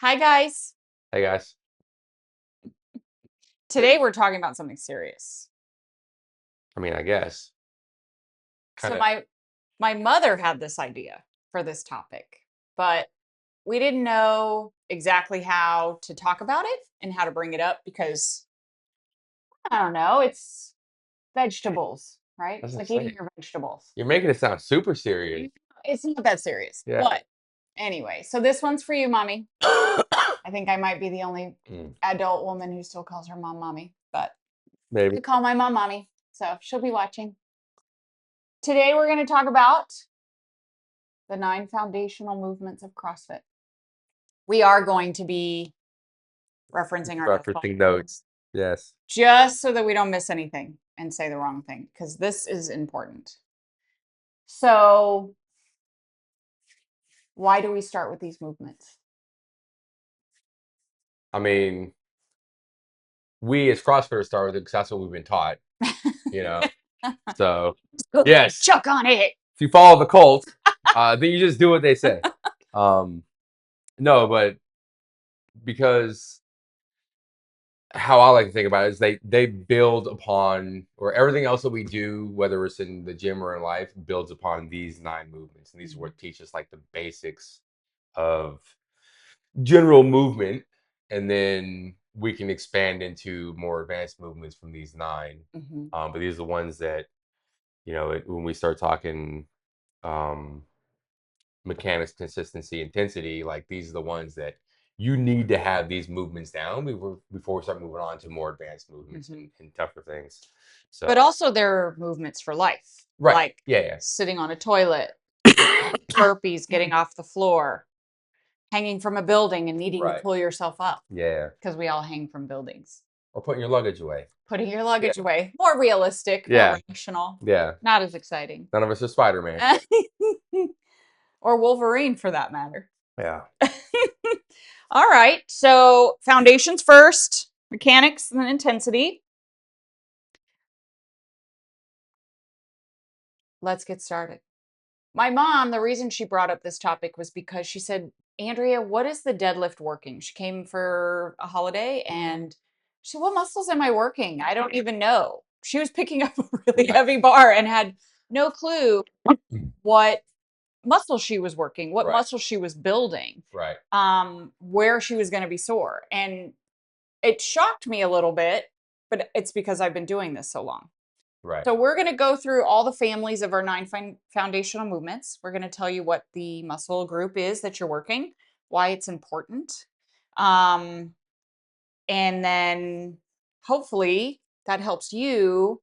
Hi, guys. Hey guys. Today we're talking about something serious. I mean, I guess. Kind So of. my mother had this idea for this topic, but we didn't know exactly how to talk about it and how to bring it up because I don't know, it's vegetables, right? That's It's like insane. eating your vegetables. You're making it sound super serious. It's not that serious. Yeah. But anyway, so this one's for you, Mommy. I think I might be the only adult woman who still calls her mom Mommy, but Maybe. I call my mom Mommy, so she'll be watching. Today we're going to talk about the 9 foundational movements of CrossFit. We are going to be referencing our Referencing notes. Yes. just so that we don't miss anything and say the wrong thing, because this is important. So, why do we start with these movements? I mean, we as CrossFitters start with it because that's what we've been taught, you know. So, yes, Chuck on it. if you follow the cult, then you just do what they say. No, but because how I like to think about it is they build upon, or everything else that we do, whether it's in the gym or in life, builds upon these 9 movements, and these are what teach us like the basics of general movement, and then we can expand into more advanced movements from these 9. But these are the ones that when we start talking um, mechanics, consistency, intensity, like these are the ones that you need to have these movements down before we start moving on to more advanced movements and tougher things. So, But also there are movements for life, right, like yeah. sitting on a toilet, burpees, getting off the floor, hanging from a building and needing to Right. pull yourself up, Yeah. because we all hang from buildings. Or putting your luggage away. Putting your luggage away. More realistic, more Yeah. rational. Yeah. Not as exciting. None of us are Spider-Man. Or Wolverine, for that matter. Yeah. All right. So foundations first, mechanics, and then intensity. Let's get started. My mom, the reason she brought up this topic was because she said, Andrea, what is the deadlift working? She came for a holiday and she said, what muscles am I working? I don't even know. She was picking up a really heavy bar and had no clue what muscle she was working, what muscle she was building, Right. where she was going to be sore. And it shocked me a little bit, but it's because I've been doing this so long. Right. So we're going to go through all the families of our 9 foundational movements. We're going to tell you what the muscle group is that you're working, why it's important. And then hopefully that helps you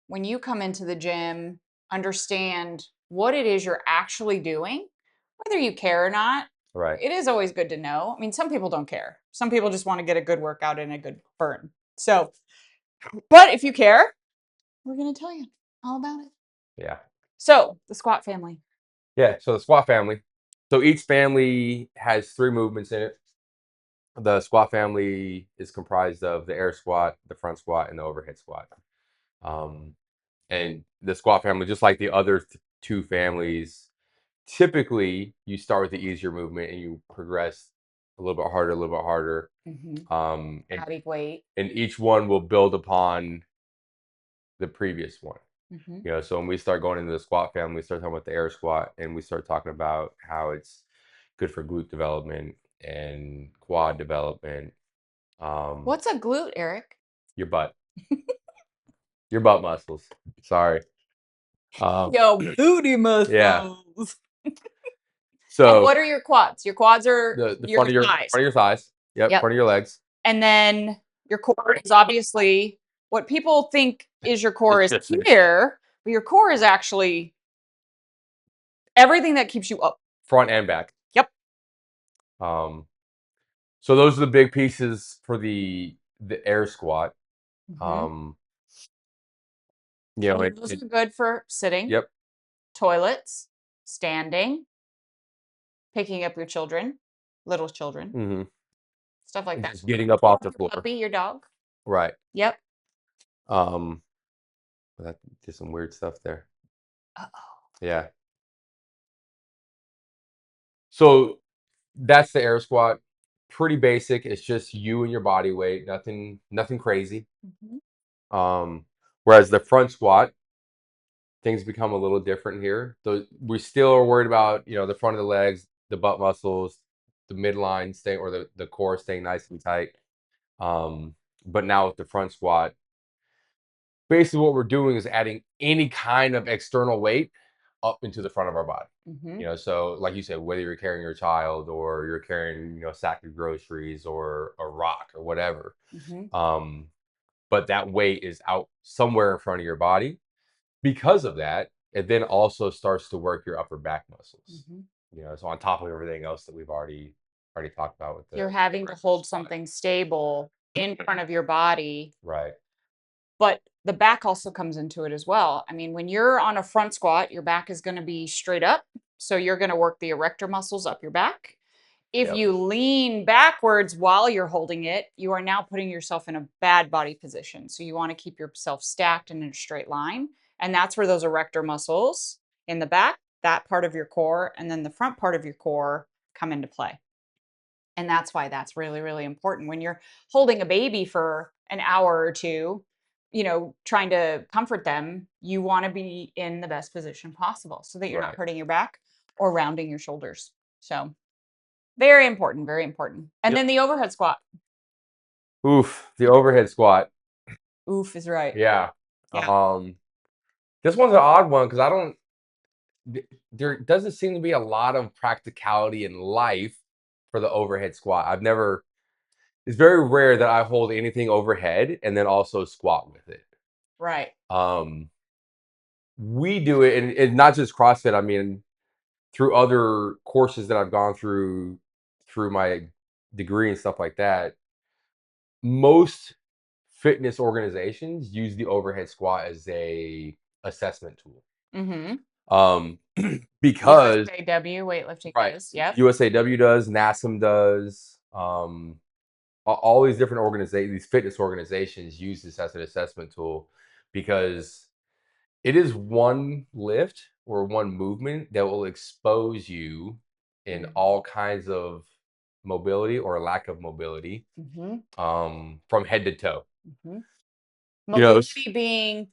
when you come into the gym understand what it is you're actually doing, whether you care or not. Right. It is always good to know. I mean, some people don't care. Some people just want to get a good workout and a good burn. So, but if you care, we're going to tell you all about it. Yeah. So, the squat family. Yeah. So the squat family. So each family has 3 movements in it. The squat family is comprised of the air squat, the front squat, and the overhead squat. And the squat family, just like the other 2 families, typically you start with the easier movement and you progress a little bit harder, a little bit harder. Body weight. And each one will build upon the previous one. So when we start going into the squat family, we start talking about the air squat, and we start talking about how it's good for glute development and quad development. What's a glute, Eric? Your butt. Your butt muscles. Sorry. Yo, booty muscles. Yeah. And So what are your quads? Your quads are the your front thighs. of your thighs. Yep. Front of your legs. And then your core is obviously what people think is your core is It's just here, but your core is actually everything that keeps you up. front and back. Yep. So those are the big pieces for the air squat. Those are good for sitting. Yep. Toilets, standing, picking up your children, little children, stuff like that. Just getting up off the floor. Puppy, your dog. Right. Yep. That did some weird stuff there. Uh-oh. Yeah. So that's the air squat. pretty basic. It's just you and your body weight, nothing crazy. Mhm. Whereas the front squat, things become a little different here. So we still are worried about, the front of the legs, the butt muscles, the midline staying, or the core staying nice and tight. But now with the front squat, basically what we're doing is adding any kind of external weight up into the front of our body. Mhm. So like you said, whether you're carrying your child or you're carrying, a sack of groceries or a rock or whatever. Mhm. Um, but that weight is out somewhere in front of your body. Because of that, it then also starts to work your upper back muscles. Mhm. So on top of everything else that we've already talked about with You're the having to regular hold squat. something stable in front of your body, Right. but the back also comes into it as well. I mean, when you're on a front squat, your back is going to be straight up, so you're going to work the erector muscles up your back. If Yep. you lean backwards while you're holding it, you are now putting yourself in a bad body position. So you want to keep yourself stacked and in a straight line. And that's where those erector muscles in the back, that part of your core, and then the front part of your core come into play. And that's why that's really, really important. When you're holding a baby for an hour or two, trying to comfort them, you want to be in the best position possible so that you're not Right. hurting your back or rounding your shoulders. So very important, very important. And Yep. then the overhead squat. Oof. The overhead squat. Oof is right. Yeah. Yeah. This one's an odd one because I don't. There doesn't seem to be a lot of practicality in life for the overhead squat. I've never. It's very rare that I hold anything overhead and then also squat with it. Right. Um, we do it, and not just CrossFit. I mean, through other courses that I've gone through my degree and stuff like that. Most fitness organizations use the overhead squat as a assessment tool. Mm-hmm. Um, because USAW weightlifting right, is. Yep. USAW does, NASM does, all these different organizations, these fitness organizations use this as an assessment tool because it is one lift or one movement that will expose you in all kinds of mobility or lack of mobility, Mm-hmm. from head to toe. Mm-hmm. You know, Mobility being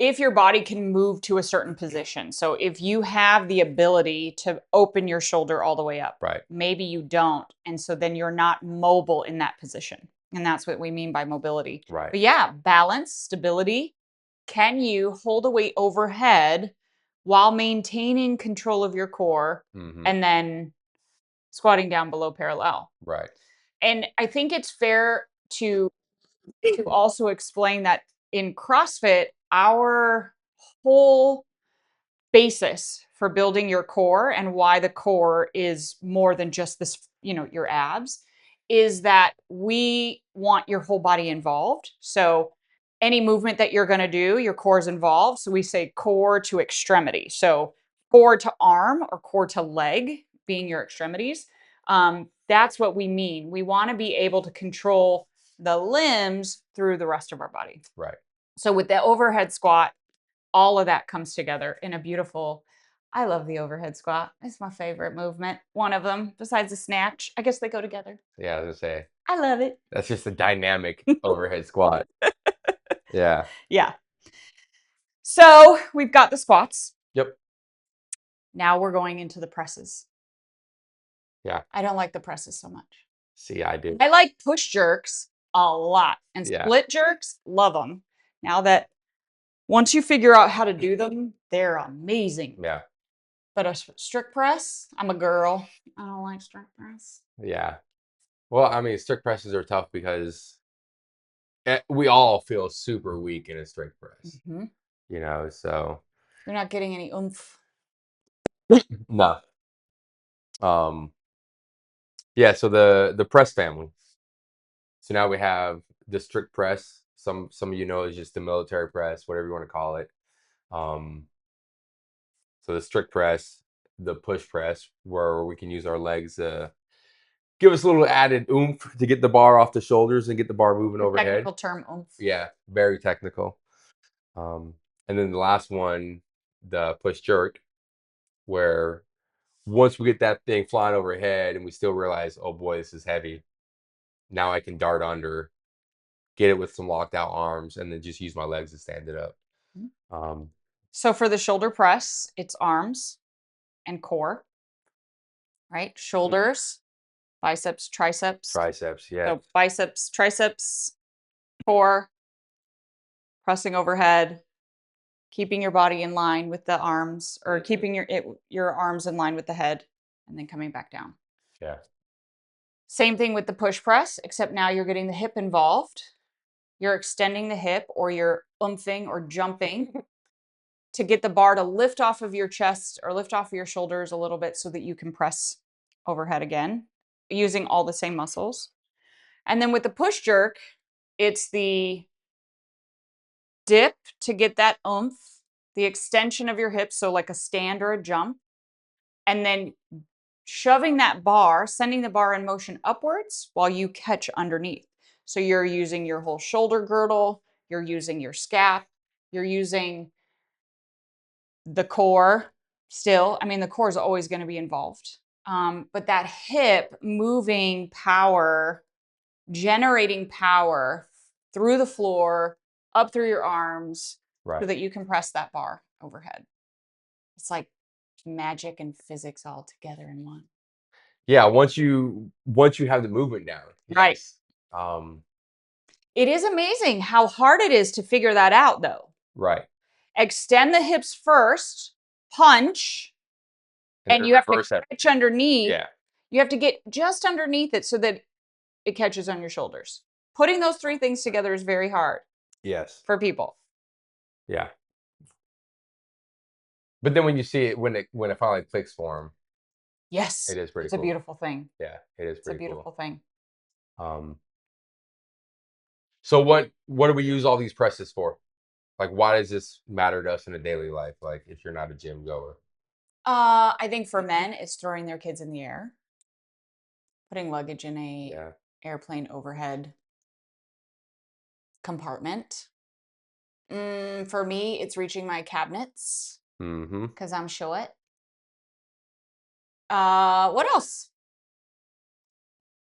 if your body can move to a certain position. So if you have the ability to open your shoulder all the way up, right, maybe you don't. And so then you're not mobile in that position. And that's what we mean by mobility. right, But yeah, balance, stability. Can you hold a weight overhead while maintaining control of your core hmm, and then squatting down below parallel? right, And I think it's fair to also explain that in CrossFit, our whole basis for building your core and why the core is more than just this, your abs, is that we want your whole body involved. So any movement that you're going to do, your core is involved. So we say core to extremity. So core to arm or core to leg being your extremities. That's what we mean. We want to be able to control the limbs through the rest of our body. right. So with the overhead squat, all of that comes together in a beautiful. I love the overhead squat. It's my favorite movement. One of them, besides the snatch. I guess they go together. Yeah, I was gonna say I love it. that's just a dynamic overhead squat. Yeah. Yeah. So we've got the squats. Yep. Now we're going into the presses. Yeah. I don't like the presses so much. See, I do. I like push jerks a lot and Yeah. split jerks, love them. Now that once you figure out how to do them, they're amazing. Yeah. But a strict press, I'm a girl. I don't like strict press. Yeah. Well, I mean, strict presses are tough because we all feel super weak in a strict press. Mm-hmm. So You're not getting any oomph. no. Um, yeah, so the press family. So now we have the strict press. Some of is just the military press, whatever you want to call it. Um, so the strict press, the push press, where we can use our legs to give us a little added oomph to get the bar off the shoulders and get the bar moving The overhead. technical term oomph. Yeah, very technical. And then the last one, the push jerk, where once we get that thing flying overhead and we still realize, oh boy, this is heavy. Now I can dart under, get it with some locked out arms, and then just use my legs to stand it up. Mhm. Um, So for the shoulder press, it's arms and core, right? Shoulders, biceps, triceps. triceps, yeah, So biceps, triceps, core, pressing overhead, keeping your body in line with the arms, or keeping your arms in line with the head, and then coming back down. yeah, Same thing with the push press, except now you're getting the hip involved. You're extending the hip, or you're umphing or jumping to get the bar to lift off of your chest or lift off of your shoulders a little bit so that you can press overhead again using all the same muscles. And then with the push jerk, it's the dip to get that oomph, the extension of your hips, so like a stand or a jump, and then shoving that bar, sending the bar in motion upwards while you catch underneath. So you're using your whole shoulder girdle, you're using your scap, you're using the core still. I mean, the core is always going to be involved. But that hip moving power, generating power through the floor, up through your arms, so right. that you can press that bar overhead. It's like magic and physics all together in one. Yeah, once you have the movement down, Right. yes. Um, It is amazing how hard it is to figure that out, though. right. Extend the hips first, punch, And and then you have to reverse that. catch underneath. Yeah. You have to get just underneath it so that it catches on your shoulders. Putting those three things together is very hard Yes. for people. Yeah. But then when you see it, when it finally clicks for them, Yes, it is pretty it's a cool. beautiful thing. Yeah, it is It's a pretty beautiful cool. thing. Um, so what do we use all these presses for? Like, why does this matter to us in a daily life? Like, if you're not a gym goer. I think for men, it's throwing their kids in the air, putting luggage in a Yeah. airplane overhead compartment. For me, it's reaching my cabinets Mm-hmm. because I'm short. What else?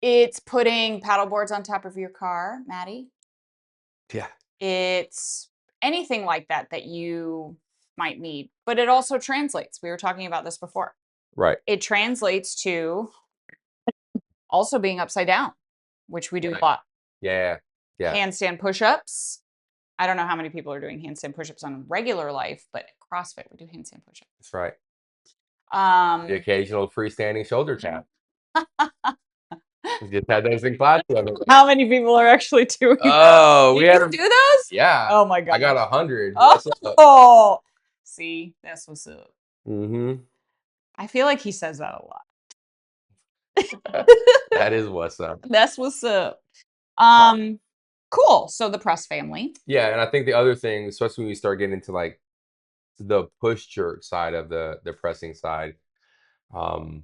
It's putting paddle boards on top of your car, Maddie. Yeah. It's anything like that that you might need, but it also translates. We were talking about this before. Right. It translates to also being upside down, which we do a Right. lot. Yeah. Yeah. Handstand push-ups. I don't know how many people are doing handstand push-ups on regular life, but CrossFit, we do handstand push-ups. That's right. Um, The occasional freestanding shoulder tap. We just had those in class the other day. how many people are actually doing that? Oh, we Did had you do those? yeah. Oh my I got gosh. 100. What's up? Oh, see, that's what's up. Mm-hmm. I feel like he says that a lot. That is what's up. That's what's up. Uh, Cool. So the press family. Yeah, and I think the other thing, especially when you start getting into like the push jerk side of the pressing side, um,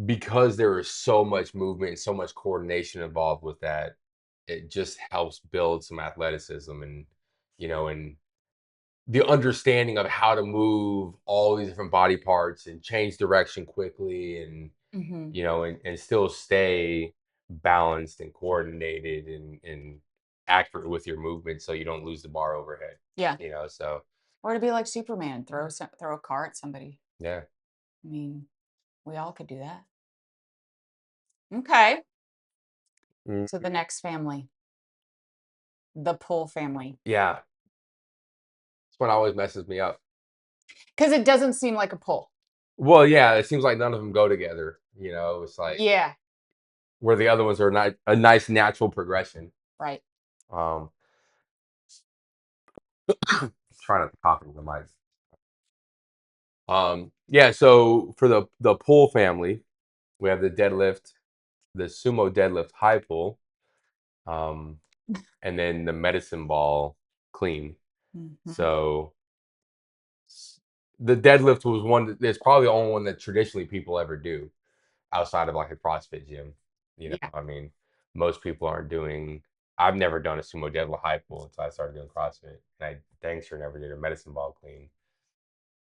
because there is so much movement and so much coordination involved with that, it just helps build some athleticism and and the understanding of how to move all these different body parts and change direction quickly and Mm-hmm. and still stay balanced and coordinated and accurate with your movement so you don't lose the bar overhead. Yeah. So Or to be like Superman, throw a car at somebody. yeah. I mean, we all could do that. Okay. Mm, So the next family, the pull family, yeah. This one always messes me up. because it doesn't seem like a pull. Well, yeah, it seems like none of them go together. It's like Yeah. where the other ones are not a nice natural progression. Right. Um, trying not to cough into the mic. Yeah. So for the pull family, we have the deadlift, the sumo deadlift high pull, um, and then the medicine ball clean. Mm-hmm. So the deadlift was it's probably the only one that traditionally people ever do outside of like a CrossFit gym. Yeah. I mean, most people aren't doing. I've never done a sumo deadlift high pull until I started doing CrossFit, and I dang sure never did a medicine ball clean.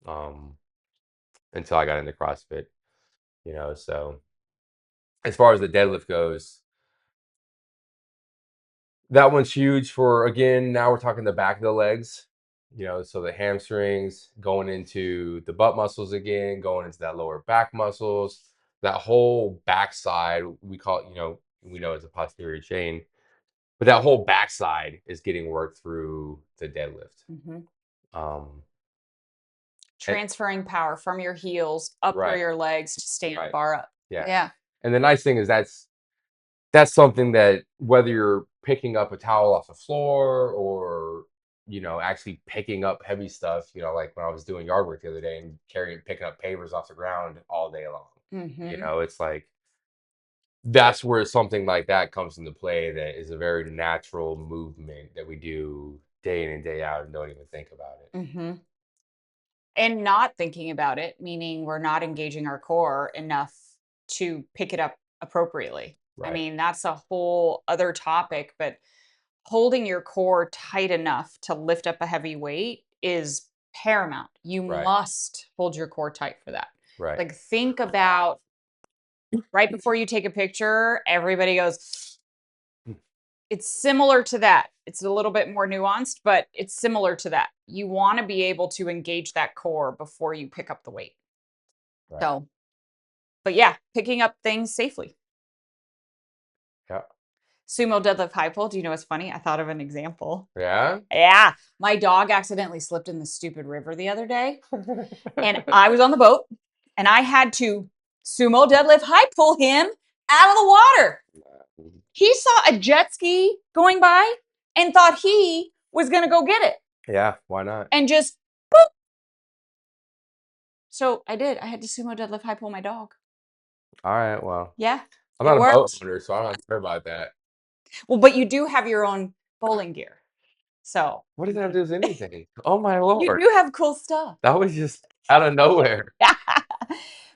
Um, until I got into CrossFit. So as far as the deadlift goes, that one's huge for, again, now we're talking the back of the legs. So the hamstrings going into the butt muscles again, going into that lower back muscles, that whole backside, we call it, we know it's a posterior chain, but that whole backside is getting worked through the deadlift. Mhm. Um, and, Transferring power from your heels up through right, your legs to stand the right, bar up. yeah. Yeah. And the nice thing is that's something that, whether you're picking up a towel off the floor or actually picking up heavy stuff, like when I was doing yard work the other day and picking up pavers off the ground all day long. Mhm. It's like that's where something like that comes into play, that is a very natural movement that we do day in and day out and don't even think about it. Mhm. And not thinking about it, meaning we're not engaging our core enough to pick it up appropriately. I Right, mean, that's a whole other topic, but holding your core tight enough to lift up a heavy weight is paramount. You right, must hold your core tight for that. right, Like, think about right before you take a picture, everybody goes, it's similar to that. It's a little bit more nuanced, but it's similar to that. You want to be able to engage that core before you pick up the weight. right. So, but yeah, picking up things safely. Yeah. Sumo deadlift high pull. Do you know what's funny? I thought of an example. Yeah. Yeah, my dog accidentally slipped in the stupid river the other day, and I was on the boat, and I had to sumo deadlift high pull him out of the water. He saw a jet ski going by and thought he was going to go get it Yeah, why not? and just boop. So I did. I had to sumo deadlift high pull my dog. All right, well, Yeah, I'm it not a boat worked. owner, so I don't have to worry about that. Well, but you do have your own bowling gear. So What does that have to do with anything? Oh my you lord. do have cool stuff. That was just out of nowhere.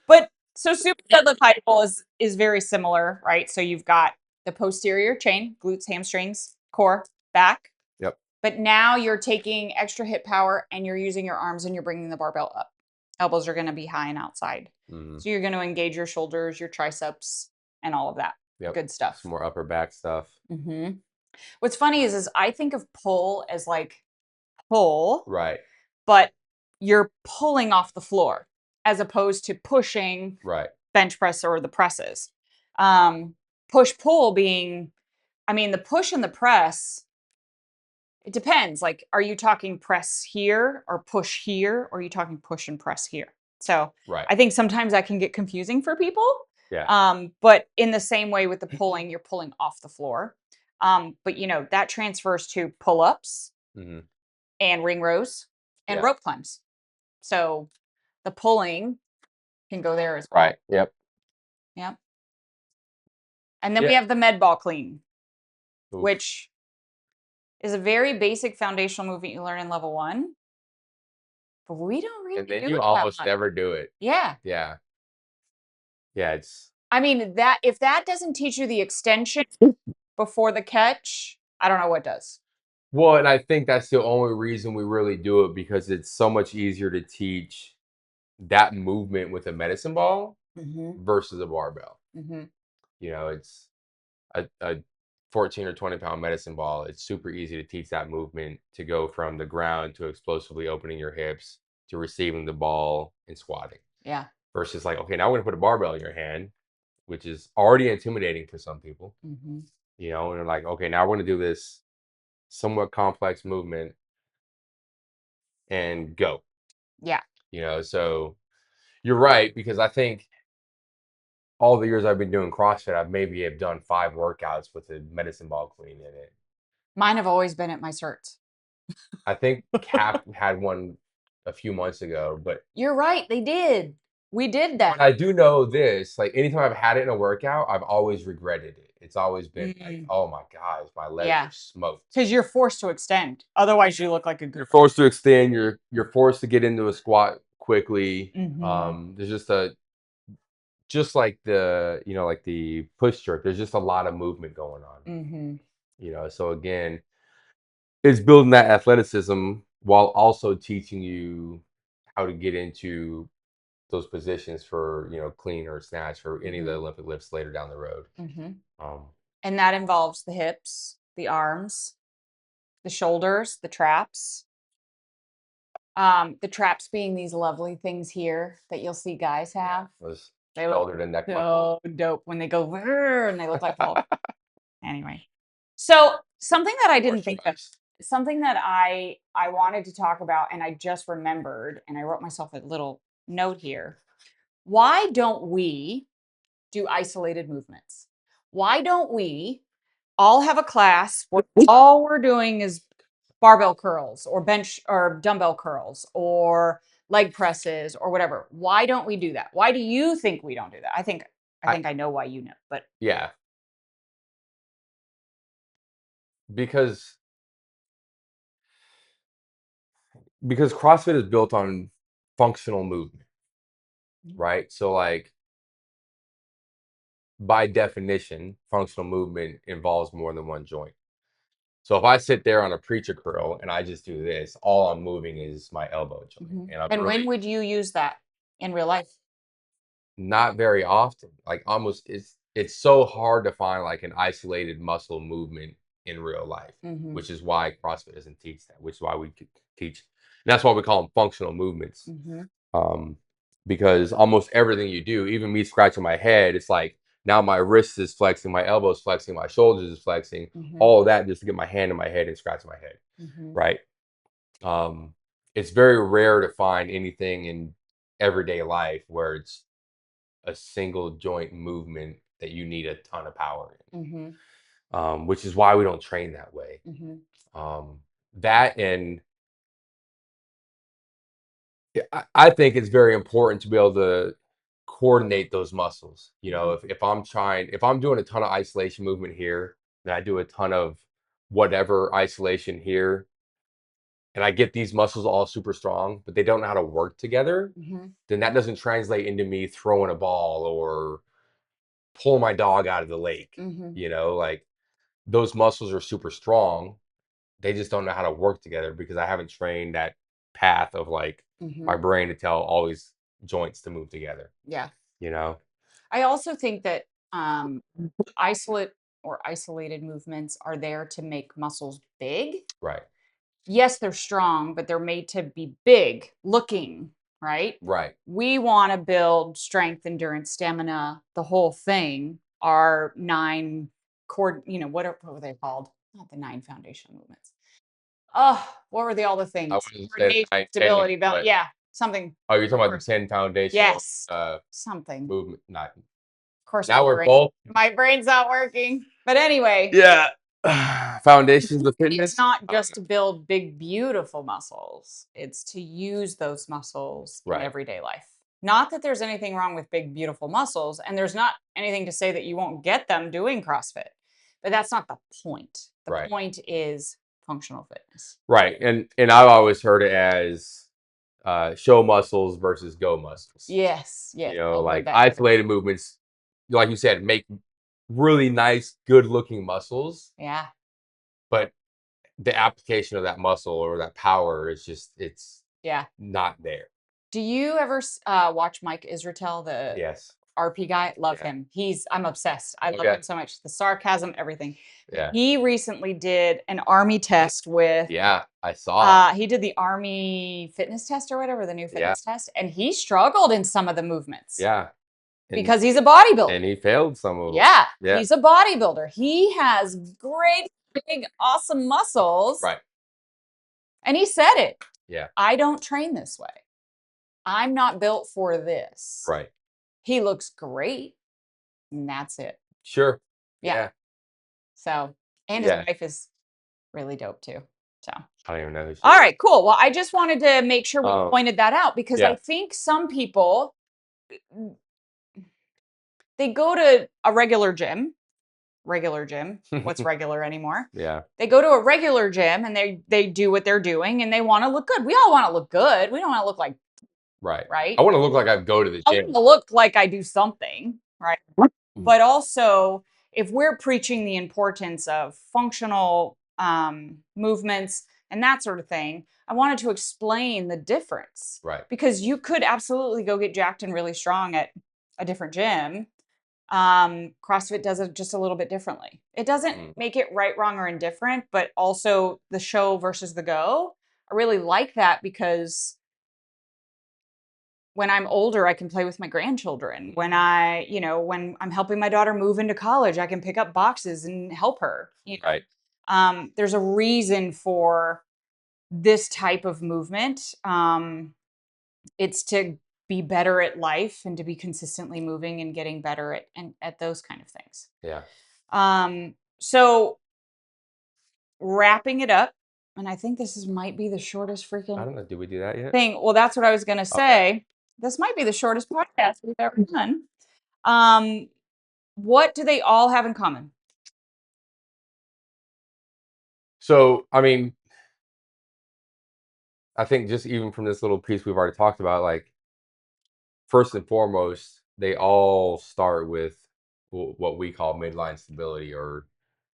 But so super deadlift high pull is very similar, right? So you've got the posterior chain, glutes, hamstrings, core, back. Yep. But now you're taking extra hip power and you're using your arms and you're bringing the barbell up. Elbows are going to be high and outside. Mhm. So you're going to engage your shoulders, your triceps, and all of that Yep. good stuff. Some more upper back stuff. hmm What's funny is I think of pull as like pull, Right. but you're pulling off the floor as opposed to pushing Right. bench press or the presses. Push pull being, I mean, the push and the press, it depends. Like, are you talking press here or push here? Or are you talking push and press here? So Right. I think sometimes that can get confusing for people. Yeah. But in the same way with the pulling, you're pulling off the floor. But that transfers to pull ups hmm and ring rows and Yeah. rope climbs. So the pulling can go there as well. Right. Yep. Yeah. And then we Yeah. have the med ball clean, Oof. which is a very basic foundational movement you learn in level 1, but we don't And really then do you it that almost much. never do it. Yeah. Yeah. Yeah. It's I mean, that if that doesn't teach you the extension before the catch, I don't know what does. well, and I think that's the only reason we really do it, because it's so much easier to teach that movement with a medicine ball Mhm. versus a barbell. Mhm. It's a 14 or 20-pound medicine ball. It's super easy to teach that movement, to go from the ground to explosively opening your hips to receiving the ball and squatting. Yeah. Versus, like, okay, now we're gonna put a barbell in your hand, which is already intimidating for some people. Mhm. And they're like, okay, now we're gonna do this somewhat complex movement and go. Yeah. So you're right, because I think all the years I've been doing CrossFit, I've maybe have done 5 workouts with a medicine ball clean in it. Mine have always been at my certs. I think Cap had one a few months ago, but You're right, they did. We did but that. I do know this, like, anytime I've had it in a workout, I've always regretted it. It's always been like, Mm. "Oh my gosh, my legs Yeah. are smoked." Because you're forced to extend. Otherwise, you look like a You're goof. forced to extend, you're forced to get into a squat quickly. Mhm. There's just like like the push jerk, there's just a lot of movement going on. Mhm. So again, it's building that athleticism while also teaching you how to get into those positions for, clean or snatch or any of the Mhm. Olympic lifts later down the road. Mhm. Um, And that involves the hips, the arms, the shoulders, the traps. The traps being these lovely things here that you'll see guys have. those They look shoulder to neck muscles. so dope when they go "Rrr," and they look like Hulk. Anyway, so something that I Or didn't think of, stripes. something that I wanted to talk about, and I just remembered, and I wrote myself a little note here. Why don't we do isolated movements? Why don't we all have a class where all we're doing is barbell curls or bench or dumbbell curls or leg presses or whatever? Why don't we do that? Why do you think we don't do that? I I think I know why you know, but Yeah, because CrossFit is built on functional movement, right? So like by definition, functional movement involves more than one joint. So if I sit there on a preacher curl and I just do this, all I'm moving is my elbow joint. Mhm. And I'm And when really would you use that in real life? not very often. Like almost it's so hard to find like an isolated muscle movement in real life, Mhm. which is why CrossFit doesn't teach that, which is why we teach. And that's why we call them functional movements. Mhm. Um, because almost everything you do, even me scratching my head, it's like now my wrist is flexing, my elbow is flexing, my shoulders is flexing, Mhm. all of that just to get my hand in my head and scratch my head, Mhm. right? Um, it's very rare to find anything in everyday life where it's a single joint movement that you need a ton of power Mhm. in, which is why we don't train that way. Mhm. Um, that and I think it's very important to be able to coordinate those muscles. Mhm. If I'm doing a ton of isolation movement here, then I do a ton of whatever isolation here, and I get these muscles all super strong, but they don't know how to work together, Mhm. then that doesn't translate into me throwing a ball or pull my dog out of the lake. Mhm. Like those muscles are super strong. They just don't know how to work together because I haven't trained that path of like Mhm. my brain to tell all these joints to move together, Yeah. you know? I also think that isolate or isolated movements are there to make muscles big. Right. Yes, they're strong, but they're made to be big looking, right? Right. We want to build strength, endurance, stamina, the whole thing. Our nine cord, what were they called? Not the nine foundational movements. Oh, what were all the I things? wouldn't say Coordination, 9, 10, stability, balance. but Yeah, something. you're talking about the Course. 10 foundational Yes, something. movement. Not Of course, now we're both my brain's not working. But anyway, yeah. Foundations of it's fitness. not I don't just know. to build big, beautiful muscles. It's to use those muscles in Right. everyday life. Not that there's anything wrong with big, beautiful muscles, and there's not anything to say that you won't get them doing CrossFit. But that's not the point. The Right. point is functional fitness. Right. And I've always heard it as show muscles versus go muscles. Yes, yes, I've heard Like that too. isolated movements, like you said, make really nice, good looking muscles, Yeah. but the application of that muscle or that power is just, it's Yeah. not there. Do you ever watch Mike Israetel, the Yes. RP guy? Love Yeah. him. I'm obsessed. I love Okay. him so much. The sarcasm, everything. Yeah. He recently did an army test with, Yeah. I saw. he did the army fitness test or whatever, the new Yeah. fitness test, and he struggled in some of the movements Yeah. And because he's a bodybuilder. he failed some of them. Yeah, Yeah. he's a bodybuilder. He has great, big, awesome muscles. Right. And he said it. Yeah. I don't train this way. I'm not built for this. Right. He looks great, and that's it. Sure. Yeah. Yeah. So, and his Yeah. wife is really dope too. So, I don't even know who she all is. right, cool. Well, I just wanted to make sure we pointed that out because I Yeah. think some people they go to a regular gym. What's regular anymore? Yeah. They go to a regular gym and they do what they're doing and they want to look good. We all want to look good. We don't want to look like Right. right. I want to look like I go to the I gym. want to look like I do something, right? But also, if we're preaching the importance of functional movements, and that sort of thing. I wanted to explain the difference. Right. Because you could absolutely go get jacked and really strong at a different gym. CrossFit does it just a little bit differently. It doesn't make it right, wrong, or indifferent, but also the show versus the go. I really like that because when I'm older, I can play with my grandchildren. When when I'm helping my daughter move into college, I can pick up boxes and help her. Right. There's a reason for this type of movement. It's to be better at life and to be consistently moving and getting better at those kind of things. Yeah. So wrapping it up, and I think might be the shortest I freaking don't know. Did we do that yet? thing. Well, that's what I was gonna Okay. say. This might be the shortest podcast we've ever done. What do they all have in common? So, I mean, I think just even from this little piece we've already talked about, like, first and foremost, they all start with what we call midline stability, or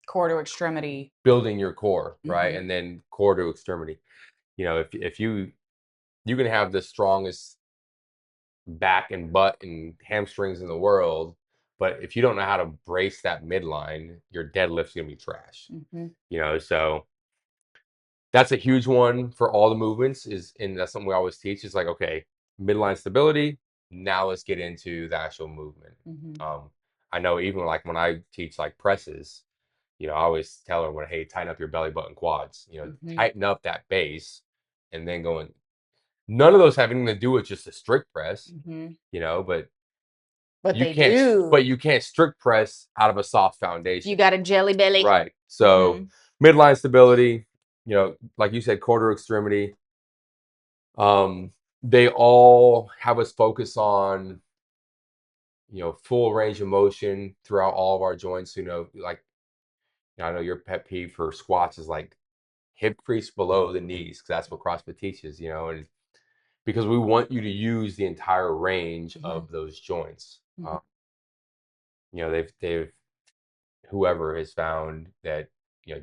Core to extremity. building your core, right? Mhm. And then core to extremity. If you can have the strongest back and butt and hamstrings in the world, but if you don't know how to brace that midline, your deadlift's gonna be trash. Mhm. So that's a huge one for all the movements, and that's something we always teach, is like, okay, midline stability, now let's get into the actual movement. Mhm. I know even like when I teach like presses, I always tell everyone, hey, tighten up your belly button quads, Mhm. tighten up that base, and then going. None of those have anything to do with just a strict press, Mhm. but But you they can't, do. but you can't strict press out of a soft You foundation. got a jelly belly. Right. So Mhm. midline stability, like you said, quarter extremity. They all have us focus on, full range of motion throughout all of our joints. Like, I know your pet peeve for squats is like hip crease below the knees, because that's what CrossFit teaches, and because we want you to use the entire range Mhm. of those joints. Mhm. They've whoever has found that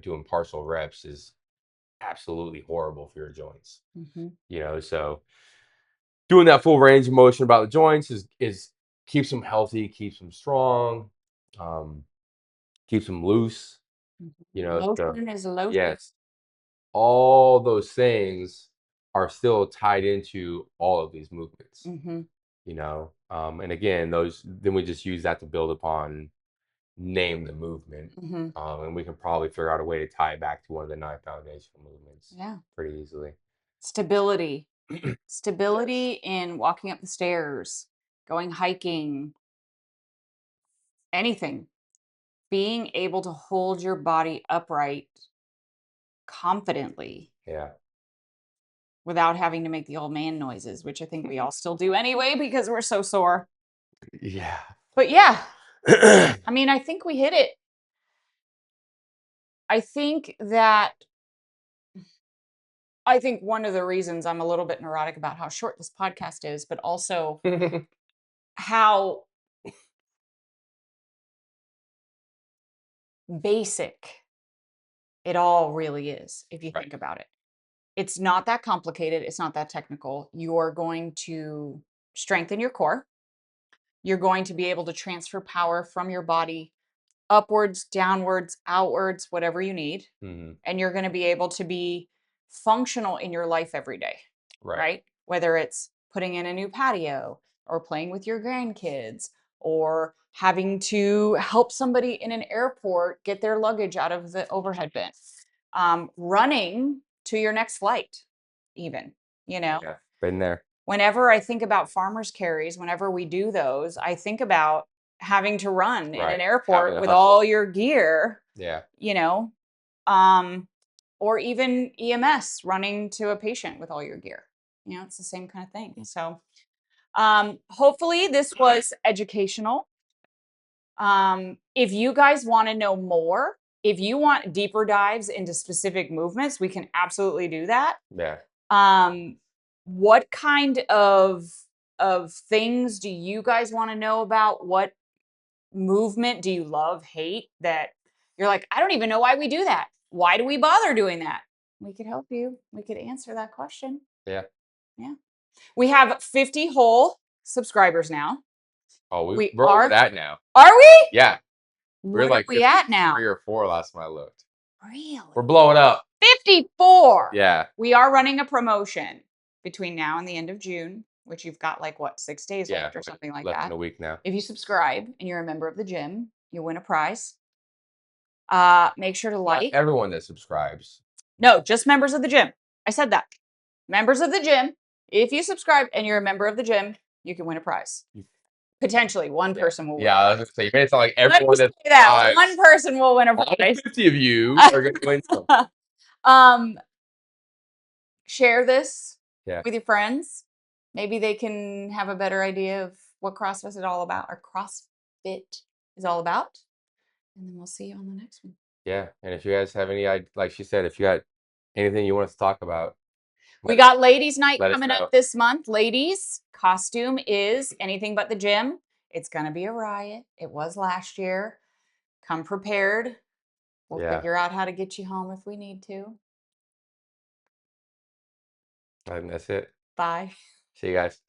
doing partial reps is absolutely horrible for your joints. Mhm. So doing that full range of motion about the joints is keeps them healthy, keeps them strong, um, keeps them loose. Mhm. So Motion is lotion. yes, all those things are still tied into all of these movements. Mhm. And again, those then we just use that to build upon, name the movement, Mhm. and we can probably figure out a way to tie it back to one of the 9 foundational movements Yeah. pretty easily. Stability. Stability in walking up the stairs, going hiking, anything. Being able to hold your body upright confidently Yeah. without having to make the old man noises, which I think we all still do anyway because we're so sore. Yeah. But yeah, I mean, I think we hit it. I think that I think one of the reasons I'm a little bit neurotic about how short this podcast is, but also how basic it all really is, if you Right. think about it. It's not that complicated. It's not that technical. You're going to strengthen your core. You're going to be able to transfer power from your body upwards, downwards, outwards, whatever you need. Mhm. And you're going to be able to be functional in your life every day, Right. right? Whether it's putting in a new patio or playing with your grandkids or having to help somebody in an airport get their luggage out of the overhead bin, running to your next flight, even, Yeah. Been there. whenever I think about farmers carries, whenever we do those, I think about having to run in an Right. Having airport a with hustle. all your gear, Yeah. you know, um, or even EMS running to a patient with all your gear. It's the same kind of thing. So, hopefully this was educational. If you guys want to know more, if you want deeper dives into specific movements, we can absolutely do that. Yeah. Um, what kind of things do you guys want to know about? What movement do you love, hate that you're like, I don't even know why we do that. Why do we bother doing that? we could help you. We could answer that question. Yeah. Yeah. We have 50 whole subscribers now. Oh, We we're over are. that now. Are we? Yeah. We're What are like we at now? 53 or 4 last time I looked. Really? We're blowing up. 54. Yeah. We are running a promotion between now and the end of June, which you've got like what, 6 days Yeah. left or something like Less that. than a week now. If you subscribe and you're a member of the gym, you win a prize. Make sure to Not like. everyone that subscribes. No, just members of the gym. I said that. Members of the gym. If you subscribe and you're a member of the gym, you can win a prize. Potentially, one person will win. Yeah, I was gonna say you made it sound like Let me everyone say that that. subscribes, One person will win a all prize. 50 of you are gonna win something. Share this Yeah. with your friends. Maybe they can have a better idea of what CrossFit is all about, or CrossFit is all about. And then we'll see you on the next one. Yeah. And if you guys have any, like she said, if you got anything you want us to talk about, We got ladies' night let us coming know. up this month. Ladies, costume is anything but the gym. It's going to be a riot. It was last year. Come prepared. We'll Yeah. figure out how to get you home if we need to. And that's it. Bye. See you guys.